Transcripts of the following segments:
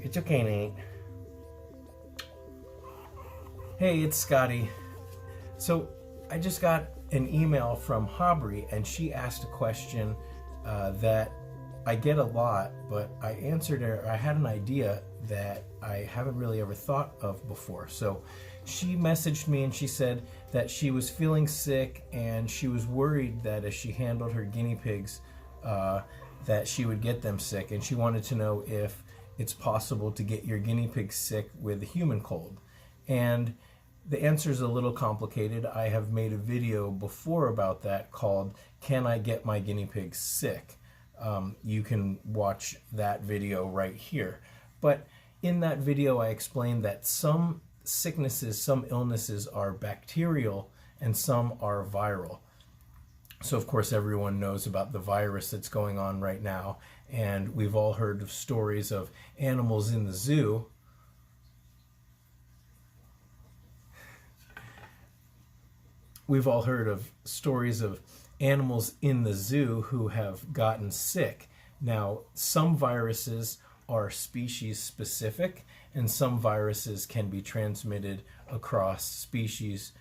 It's okay, Nate. Hey, it's Scotty. So I just got an email from Hobry, and she asked a question that I get a lot, but I answered her. I had an idea that I haven't really ever thought of before. So she messaged me and she said that she was feeling sick and she was worried that as she handled her guinea pigs, that she would get them sick, and she wanted to know if it's possible to get your guinea pig sick with a human cold. And the answer is a little complicated. I have made a video before about that called "Can I Get My Guinea Pigs Sick?" You can watch that video right here. But in that video, I explained that some sicknesses, some illnesses are bacterial and some are viral. So of course everyone knows about the virus that's going on right now, and we've all heard of stories of animals in the zoo. We've all heard of stories of animals in the zoo who have gotten sick. Now, some viruses are species specific, and some viruses can be transmitted across species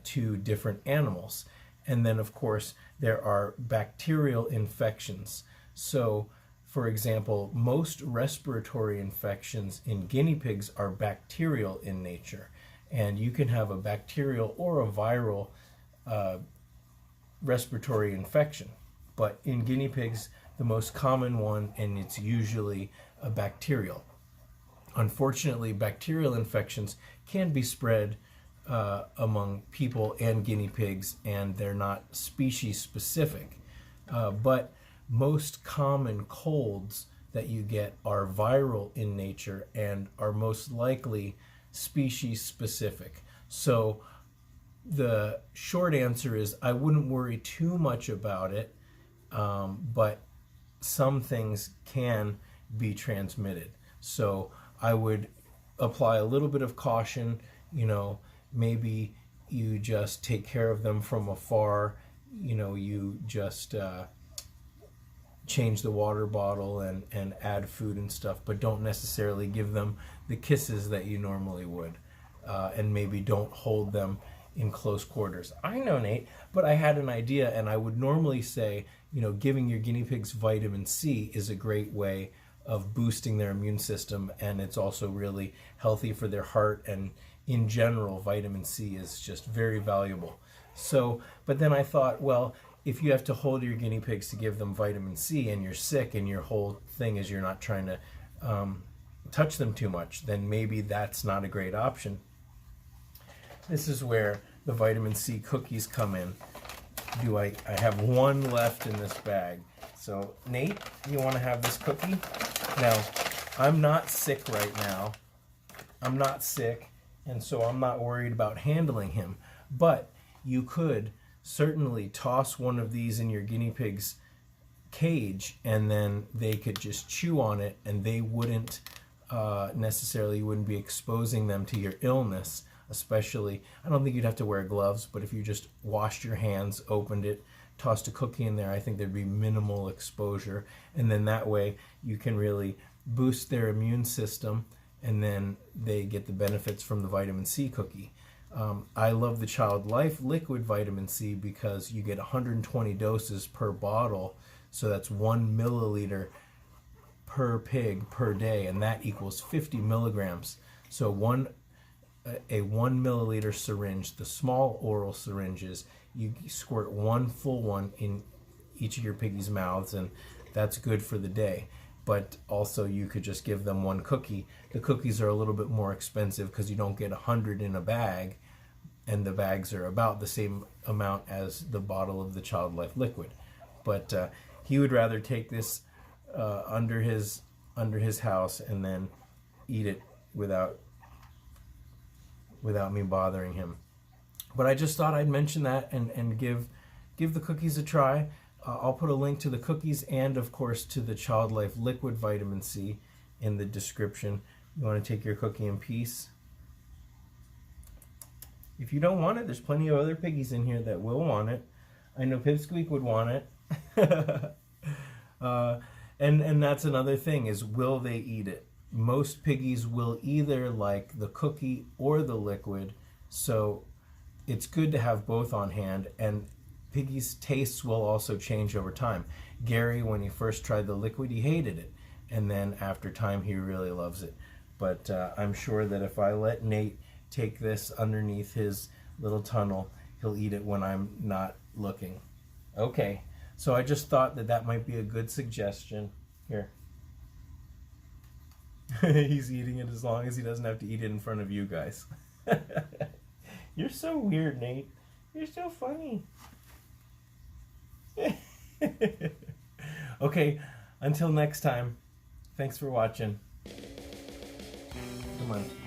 to different animals. And then, of course, there are bacterial infections. So, for example, most respiratory infections in guinea pigs are bacterial in nature. And you can have a bacterial or a viral respiratory infection. But in guinea pigs, the most common one, and it's usually a bacterial. Unfortunately, bacterial infections can be spread among people and guinea pigs, and they're not species specific. But most common colds that you get are viral in nature and are most likely species specific. So the short answer is I wouldn't worry too much about it, but some things can be transmitted. So I would apply a little bit of caution. Maybe you just take care of them from afar. You just change the water bottle and add food and stuff, but don't necessarily give them the kisses that you normally would. And maybe don't hold them in close quarters. I know, Nate, but I had an idea, and I would normally say, giving your guinea pigs vitamin C is a great way of boosting their immune system, and it's also really healthy for their heart, and in general, vitamin C is just very valuable. So, but then I thought, well, if you have to hold your guinea pigs to give them vitamin C and you're sick and your whole thing is you're not trying to touch them too much, then maybe that's not a great option. This is where the vitamin C cookies come in. I have one left in this bag. So, Nate, you want to have this cookie? Now, I'm not sick right now. I'm not sick, and so I'm not worried about handling him. But you could certainly toss one of these in your guinea pig's cage, and then they could just chew on it, and they wouldn't necessarily, wouldn't be exposing them to your illness. Especially, I don't think you'd have to wear gloves, but if you just washed your hands, opened it, tossed a cookie in there, I think there'd be minimal exposure. And then that way you can really boost their immune system, and then they get the benefits from the vitamin C cookie. I love the Child Life liquid vitamin C because you get 120 doses per bottle, so that's 1 milliliter per pig per day, and that equals 50 milligrams. So a 1 milliliter syringe, the small oral syringes, you squirt one full one in each of your piggies' mouths, and that's good for the day. But also you could just give them one cookie. The cookies are a little bit more expensive because you don't get 100 in a bag, and the bags are about the same amount as the bottle of the Child Life liquid. But he would rather take this under his house and then eat it without me bothering him. But I just thought I'd mention that and give the cookies a try. I'll put a link to the cookies and, of course, to the Child Life liquid vitamin C in the description. You want to take your cookie in peace. If you don't want it, there's plenty of other piggies in here that will want it. I know Pipsqueak would want it. And that's another thing, is will they eat it? most piggies will either like the cookie or the liquid, so it's good to have both on hand. And piggies' tastes will also change over time. Gary, when he first tried the liquid, he hated it, and then after time he really loves it. But I'm sure that if I let Nate take this underneath his little tunnel, he'll eat it when I'm not looking. Okay, so I just thought that that might be a good suggestion. Here. He's eating it as long as he doesn't have to eat it in front of you guys. You're so weird, Nate. You're so funny. Okay, until next time, thanks for watching. Come on.